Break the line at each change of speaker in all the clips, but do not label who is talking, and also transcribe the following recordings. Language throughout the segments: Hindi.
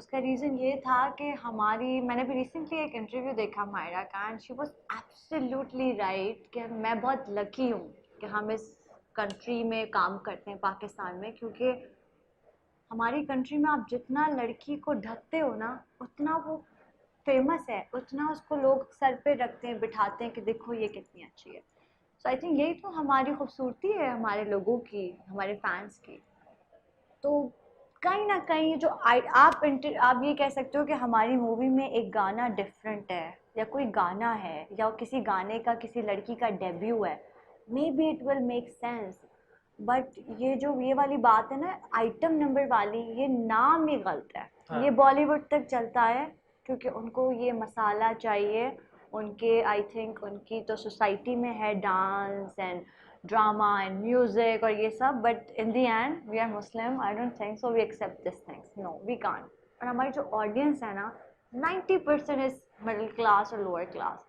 उसका रीज़न ये था कि मैंने भी रिसेंटली एक इंटरव्यू देखा मायरा का, and she was absolutely right कि मैं बहुत लकी हूँ कि हम इस कंट्री में काम करते हैं, पाकिस्तान में, क्योंकि हमारी कंट्री में आप जितना लड़की को ढकते हो ना, उतना वो फेमस है, उतना उसको लोग सर पे रखते हैं, बिठाते हैं कि देखो ये कितनी अच्छी है। सो आई थिंक यही तो हमारी खूबसूरती है, हमारे लोगों की, हमारे फैंस की। तो कहीं ना कहीं जो आप ये कह सकते हो कि हमारी मूवी में एक गाना डिफरेंट है, या कोई गाना है, या किसी गाने का किसी लड़की का डेब्यू है, may be it will make sense. But ये वाली बात है ना, आइटम नंबर वाली, ये नाम ही गलत है।
हाँ।
ये बॉलीवुड तक चलता है क्योंकि उनको ये मसाला चाहिए। उनके आई थिंक उनकी तो सोसाइटी में है dance and drama and music और ये सब, but in the end we are Muslim, I don't think so we accept this things, no we can't. और हमारी जो ऑडियंस है ना, 90% इज मिडिल क्लास और लोअर क्लास।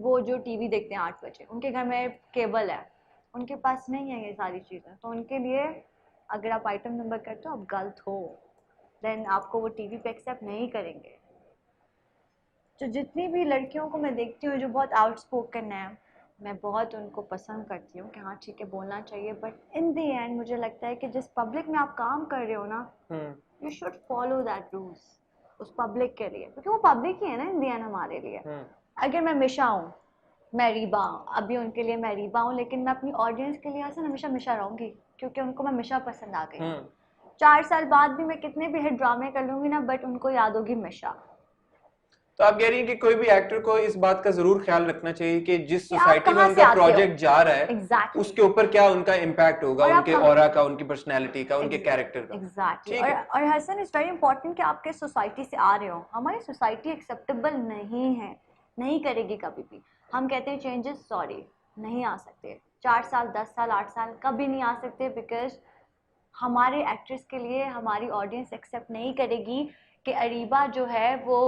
वो जो टीवी देखते हैं 8 बजे, उनके घर में केबल है, उनके पास नहीं है ये सारी चीज़ें, तो उनके लिए अगर आप आइटम नंबर करते हो आप गलत हो, देन आपको वो टीवी पे एक्सेप्ट नहीं करेंगे। तो जितनी भी लड़कियों को मैं देखती हूँ जो बहुत आउटस्पोकन है, मैं बहुत उनको पसंद करती हूँ कि हाँ ठीक है बोलना चाहिए, बट इन द एंड मुझे लगता है कि जिस पब्लिक में आप काम कर रहे हो ना, you should follow that rules उस पब्लिक के लिए, क्योंकि वो पब्लिक ही है ना इन द एंड हमारे लिए। अगर मैं मिशा हूँ, मैं रीबा हूँ, अभी उनके लिए मैं रीबा हूँ, लेकिन मैं अपनी ऑडियंस के लिए ऐसे हमेशा मिशा रहूंगी क्योंकि उनको मैं मिशा पसंद आ गई हूँ। 4 साल बाद भी मैं कितने भी हिट ड्रामे कर लूंगी ना, बट उनको याद होगी मिशा।
तो आप कह रही हैं कि कोई भी एक्टर को इस बात का जरूर ख्याल रखना चाहिए कि जिस
कि आप
सोसाइटी में
कहाँ से
उनका
आते हो,
प्रोजेक्ट जा रहा है
एग्जैक्टली
उसके ऊपर क्या उनका इम्पैक्ट होगा,
और आप
उनके ऑरा का, उनकी पर्सनैलिटी का, उनके कैरेक्टर का।
एग्जैक्टली
ठीक है।
और हसन इज वेरी इंपॉर्टेंट कि आपके सोसाइटी से आ रहे हो। हमारी सोसाइटी एक्सेप्टेबल नहीं है, नहीं करेगी कभी भी। हम कहते हैं चेंजेस, सॉरी नहीं आ सकते। 4 साल 10 साल 8 साल कभी नहीं आ सकते, बिकॉज हमारे एक्ट्रेस के लिए हमारी ऑडियंस एक्सेप्ट नहीं करेगी कि अरीबा जो है वो,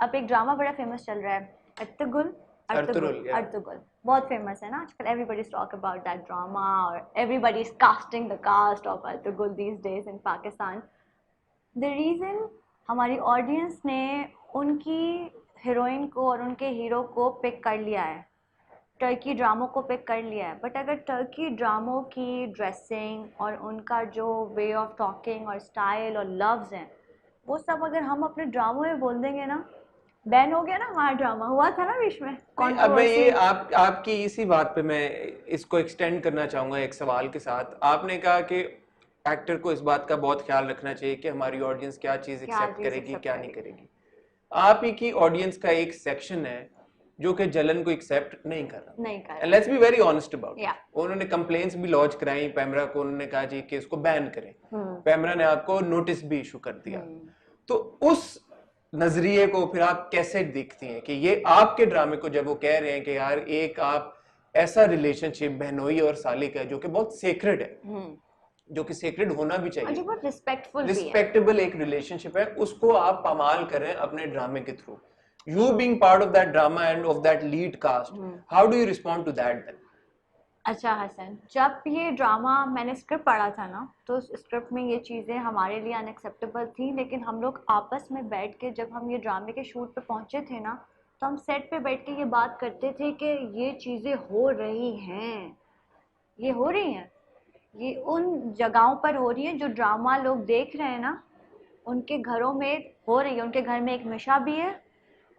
अब एक ड्रामा बड़ा फेमस चल रहा है, अर्तुगरुल। अर्तुगरुल
अर्तुगरुल, या
अर्तुगरुल बहुत फेमस है ना आजकल, everybody is talk about that drama और everybody is casting the cast of Ertugrul these days in Pakistan. The reason हमारी ऑडियंस ने उनकी हीरोइन को और उनके हीरो को पिक कर लिया है, टर्की ड्रामों को पिक कर लिया है, बट अगर टर्की ड्रामों की ड्रेसिंग और उनका जो वे ऑफ टॉकिंग और स्टाइल और लव्स हैं, वो सब अगर हम अपने ड्रामों में बोल देंगे ना, बैन हो गया ना, हमारा ड्रामा हुआ था ना बीच में
नहीं, अब मैं ये
कंट्रोवर्सी।
आपकी इसी बात पे मैं इसको एक्सटेंड करना चाहूंगा एक सवाल के साथ। आपने कहा कि एक्टर को इस बात का बहुत ख्याल रखना चाहिए कि हमारी ऑडियंस क्या चीज
क्या
एक्सेप्ट
चीज़
करेगी,
एक्सेप्ट
क्या नहीं
करेगी।
करेगी। आप ही की ऑडियंस का एक सेक्शन है जो कि जलन को एक्सेप्ट नहीं कर
नहीं कर
रहा।
रहा।
Let's be very honest about
या
इट। उन्होंने कंप्लेंट्स भी लॉन्च कराई पैमरा को, उन्होंने कहा जी कि इसको बैन करें। पैमरा ने आपको नोटिस भी इशू कर दिया। तो उस नजरिए को फिर आप कैसे देखती हैं कि ये आपके ड्रामे को, जब वो कह रहे हैं कि यार एक आप ऐसा रिलेशनशिप बहनोई और साली का है जो कि बहुत सेक्रेड है, जो कि सेक्रेड होना भी
और जो
चाहिए,
बहुत रिस्पेक्टफुल भी है।
रिस्पेक्टेबल एक रिलेशनशिप है, उसको आप पामाल करें अपने ड्रामे के through. You being part of that drama and of that lead cast, how do you respond to that then?
अच्छा हसन, जब ये ड्रामा मैंने स्क्रिप्ट पढ़ा था ना, तो उस स्क्रिप्ट में ये चीज़ें हमारे लिए अनएक्सेप्टेबल थी, लेकिन हम लोग आपस में बैठ के जब हम ये ड्रामे के शूट पे पहुंचे थे ना, तो हम सेट पे बैठ के ये बात करते थे कि ये चीज़ें हो रही हैं, ये हो रही हैं, ये उन जगहों पर हो रही है जो ड्रामा लोग देख रहे हैं ना, उनके घरों में हो रही है। उनके घर में एक मिशा भी है,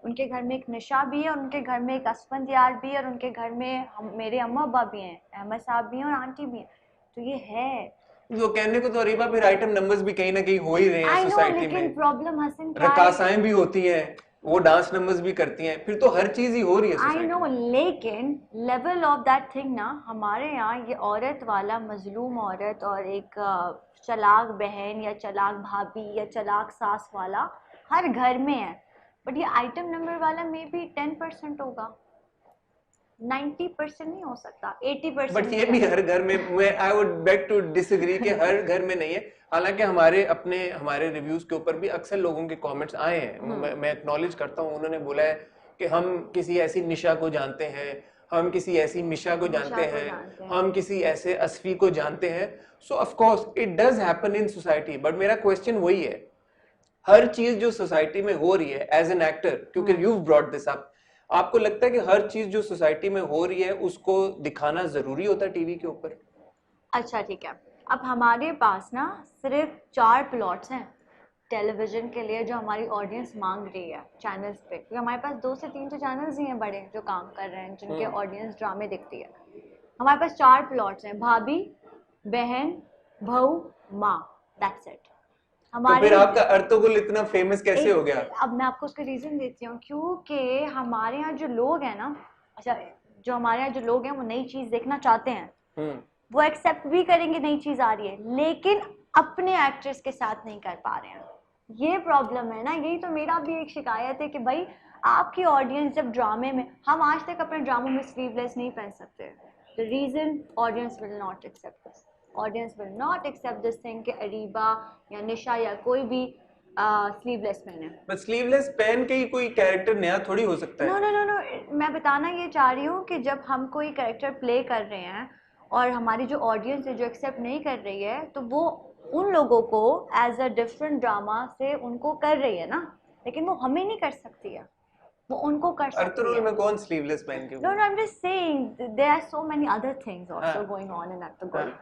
उनके घर में एक निशा भी है, और उनके घर में एक असफंद यार भी है, और उनके घर में मेरे अम्मा अब्बा भी हैं, अहमद साहब भी हैं और आंटी भी हैं। तो ये है।
वो कहने को तो अरीबा फिर आइटम नंबर्स भी कहीं ना कहीं हो ही रहे हैं
आई नो,
सोसाइटी
लेकिन
में।
प्रॉब्लम हसन क्या है,
रकासाएं भी होती हैं, वो डांस नंबर्स भी करती हैं, फिर तो हर चीज ही हो रही है
आई
सोसाइटी
नो,
में।
लेकिन लेवल ऑफ दैट थिंग ना, हमारे यहाँ ये औरत वाला, मजलूम औरत और एक चलाक बहन या चलाक भाभी या चलाक सास वाला हर घर में है, बट ये आइटम नंबर वाला में भी 10% होगा, 90% नहीं हो सकता, 80%
बट
भी
ये भी
चलेगा।
हर घर में, मैं I would beg to disagree कि हर घर में नहीं है। हालांकि हमारे रिव्यूज के ऊपर भी अक्सर लोगों के कमेंट्स आए हैं, मैं एक्नॉलेज करता हूँ। उन्होंने बोला है कि हम किसी ऐसी निशा को जानते हैं, हम किसी ऐसी मिशा को जानते
निशा को
हैं,
जानते
हम
हैं।
किसी ऐसे असफी को जानते हैं। सो of course it does happen in society, but मेरा क्वेश्चन वही है, हर चीज जो सोसाइटी में हो रही है एज एन एक्टर, क्योंकि यू ब्रॉट दिस अप, आपको लगता है कि हर चीज जो सोसाइटी में हो रही है उसको दिखाना जरूरी होता है टीवी के ऊपर?
अच्छा ठीक है, अब हमारे पास ना सिर्फ 4 प्लॉट्स हैं टेलीविजन के लिए जो हमारी ऑडियंस मांग रही है चैनल्स पे, क्योंकि हमारे पास 2 से 3 तो चैनल्स ही हैं बड़े जो काम कर रहे हैं, जिनके ऑडियंस ड्रामे दिखती है। हमारे पास 4 प्लॉट्स हैं, भाभी, बहन, बहू, माँ, दैट्स इट।
तो
हमारे
फिर आपका अर्तुगरुल इतना फेमस कैसे हो गया?
अब मैं आपको उसका रीजन देती हूँ, क्योंकि हमारे यहाँ जो लोग हैं ना, अच्छा, जो हमारे यहाँ जो लोग हैं वो नई चीज देखना चाहते हैं, वो एक्सेप्ट भी करेंगे नई चीज आ रही है, लेकिन अपने एक्ट्रेस के साथ नहीं कर पा रहे हैं। ये प्रॉब्लम है ना, यही तो मेरा भी एक शिकायत है कि भाई आपकी ऑडियंस जब ड्रामे में, हम आज तक अपने ड्रामों में स्लीवलेस नहीं पहन सकते, the reason audience will not accept this, audience will not accept this thing कि अरीबा या निशा या कोई भी स्लीवलेस पहने।
बट स्लीवलेस पहन के ही कोई कैरेक्टर नया थोड़ी हो सकता है।
नो नो नो नो, मैं बताना ये चाह रही हूँ कि जब हम कोई कैरेक्टर प्ले कर रहे हैं और हमारी जो ऑडियंस है जो एक्सेप्ट नहीं कर रही है, तो वो उन लोगों को एज अ डिफरेंट ड्रामा से उनको कर रही है ना, लेकिन वो हमें नहीं कर सकती है, वो उनको कर सकती
अर्तुगरुल
है।
में कौन स्लीवलेस पहन के?
No no, I am just saying there are so many other things also going on in Ertugrul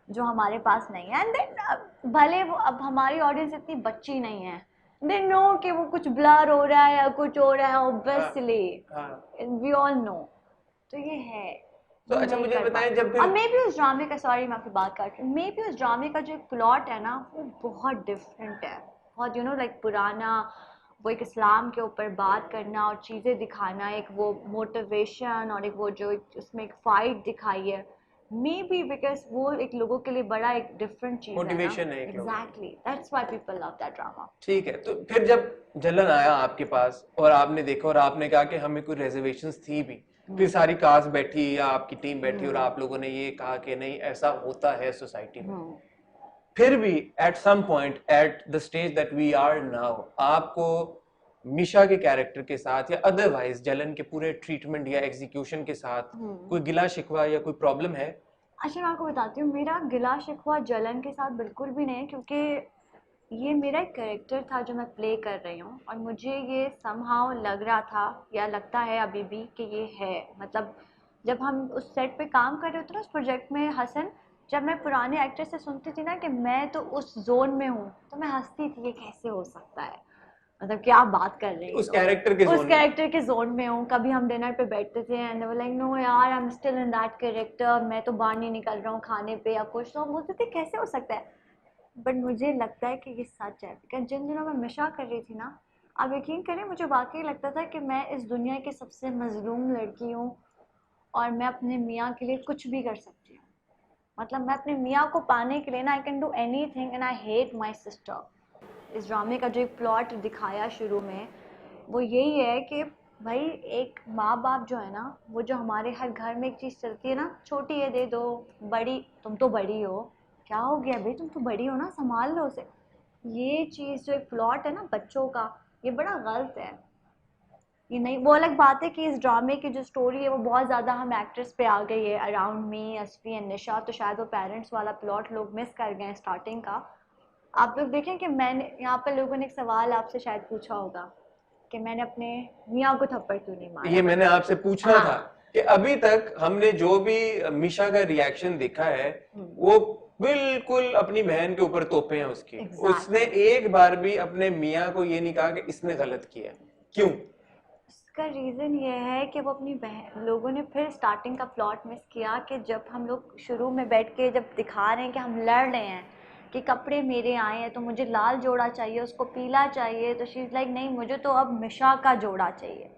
जो हमारे पास नहीं है, एंड देन भले वो, अब हमारी ऑडियंस इतनी बच्ची नहीं है, दे नो कि वो कुछ ब्लर हो रहा है या कुछ हो रहा है, ऑब्वियसली वी ऑल नो। तो ये है।
तो अच्छा मुझे बताएं, जब फिर
मे बी उस ड्रामे का, सॉरी मैं आपकी बात काट रही हूँ, मे बी उस ड्रामे का जो प्लॉट है ना वो बहुत डिफरेंट है, बहुत यू नो लाइक पुराना, वो एक इस्लाम के ऊपर बात करना और चीज़ें दिखाना, एक वो मोटिवेशन और एक वो जो उसमें एक फाइट दिखाई है, मे बी बिकॉज वो एक लोगों के लिए बड़ा एक डिफरेंट चीज
मोटिवेशन है,
exactly that's why people love that drama.
ठीक है, तो फिर जब जलन आया आपके पास और आपने देखा और आपने कहा कि हमें कोई रिजर्वेशंस थी भी, फिर सारी कास्ट बैठी या आपकी टीम बैठी और आप लोगों ने ये कहा कि नहीं ऐसा होता है सोसाइटी में, फिर भी at some point at the stage that we are now, आपको मिशा के कैरेक्टर के साथ या अदरवाइज जलन के पूरे ट्रीटमेंट या एग्जीक्यूशन के साथ कोई गिला शिकवा या कोई प्रॉब्लम है?
अच्छा मैं आपको बताती हूँ, मेरा गिला शिकवा जलन के साथ बिल्कुल भी नहीं है, क्योंकि ये मेरा एक कैरेक्टर था जो मैं प्ले कर रही हूँ, और मुझे ये समहाउ लग रहा था या लगता है अभी भी कि ये है, मतलब जब हम उस सेट पे काम कर रहे होते ना उस प्रोजेक्ट में हसन, जब मैं पुराने एक्टर से सुनती थी ना कि मैं तो उस जोन में हूँ, तो मैं हंसती थी, ये कैसे हो सकता है, मतलब क्या बात कर रहे हैं,
उस कैरेक्टर
के जोन में हूँ। कभी हम डिनर पे बैठते थे एंड वो लाइक नो यार I am still in that character, मैं तो बाहर नहीं निकल रहा हूँ खाने पे या कुछ, तो हम बोलते थे कैसे हो सकता है, बट मुझे लगता है कि ये सच है, बिकॉज जिन दिनों मैं नशा कर रही थी ना, आप यकीन करें मुझे वाकई लगता था कि मैं इस दुनिया की सबसे मजलूम लड़की हूँ और मैं अपने मियाँ के लिए कुछ भी कर सकती हूँ, मतलब मैं अपने मियाँ को पाने के लिए ना I can do any thing and I hate my sister. इस ड्रामे का जो एक प्लॉट दिखाया शुरू में वो यही है कि भाई एक माँ बाप जो है ना, वो जो हमारे हर घर में एक चीज़ चलती है ना, छोटी ये दे दो, बड़ी तुम तो बड़ी हो, क्या हो गया भाई तुम तो बड़ी हो ना, संभाल लो उसे, ये चीज़ जो एक प्लॉट है ना बच्चों का, ये बड़ा गलत है। ये नहीं, वो अलग बात है कि इस ड्रामे की जो स्टोरी है वो बहुत ज़्यादा हम एक्ट्रेस पे आ गई है, अराउंड मी अस्फी एंड निशा, तो शायद वो पेरेंट्स वाला प्लॉट लोग मिस कर गए स्टार्टिंग का। आप लोग देखें कि मैंने यहाँ पर लोगों ने एक सवाल आपसे शायद पूछा होगा कि मैंने अपने मियाँ को थप्पड़ क्यों नहीं मारा।
ये मैंने आपसे पूछना था कि अभी तक हमने जो भी मिशा का रिएक्शन देखा है वो बिल्कुल अपनी बहन के ऊपर तोपे हैं उसकी। उसने एक बार भी अपने मियाँ को ये नहीं कहा कि इसने गलत किया, क्यों?
उसका रीज़न ये है कि वो अपनी बहन, लोगों ने फिर स्टार्टिंग का प्लॉट मिस किया कि जब हम लोग शुरू में बैठ के जब दिखा रहे हैं कि हम लड़ रहे हैं कि कपड़े मेरे आए हैं तो मुझे लाल जोड़ा चाहिए, उसको पीला चाहिए, तो शी इज़ लाइक नहीं मुझे तो अब मिशा का जोड़ा चाहिए।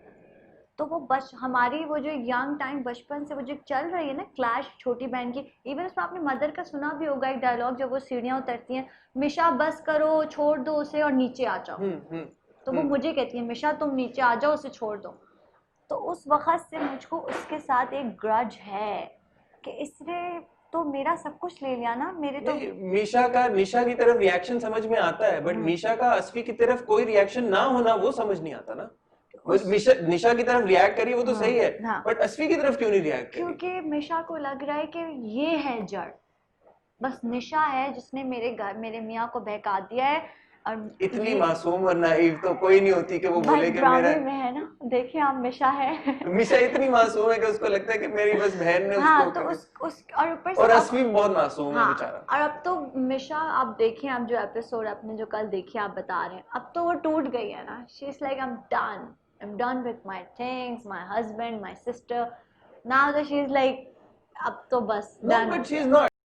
तो वो हमारी वो जो यंग टाइम बचपन से वो जो चल रही है ना क्लैश छोटी बहन की, इवन उसमें आपने मदर का सुना भी होगा एक डायलॉग जब वो सीढ़ियाँ उतरती हैं, मिशा बस करो छोड़ दो उसे और नीचे आ जाओ, तो वो मुझे कहती है मिशा तुम नीचे आ जाओ उसे छोड़ दो। तो उस वक़्त से मुझको उसके साथ एक ग्रज है कि इसने तो मेरा सब कुछ ले लिया ना, मेरे तो
मीशा का निशा की तरफ रिएक्शन समझ में आता है, बट मीशा का अस्फी की तरफ कोई रिएक्शन ना होना वो समझ नहीं आता ना। निशा की तरफ रिएक्ट करी वो तो सही है, बट अस्फी की तरफ क्यों नहीं रिएक्ट करी?
क्योंकि मिशा को लग रहा है कि ये है जड़, बस निशा है जिसने मेरे मियाँ को बहका दिया है, और
इतनी मासूम और नाइव तो कोई नहीं होती कि वो बोले कि
ड्रामे
मेरा
में है ना, देखिए आप मिशा है
मिशा इतनी मासूम है कि उसको लगता है कि मेरी बस बहन ने
हाँ
उसको
तो उस और ऊपर से
और
अब
असली भी बहुत मासूम है
हाँ,
बेचारा।
और अब तो मिशा आप देखिए, आप जो एपिसोड आपने जो कल देखी आप बता रहे हैं, अब तो वो टूट गई है ना, she is like I am done with my things, my husband, my sister, now that she is like अब तो बस
No,
डन हो
but she's
गया।
not.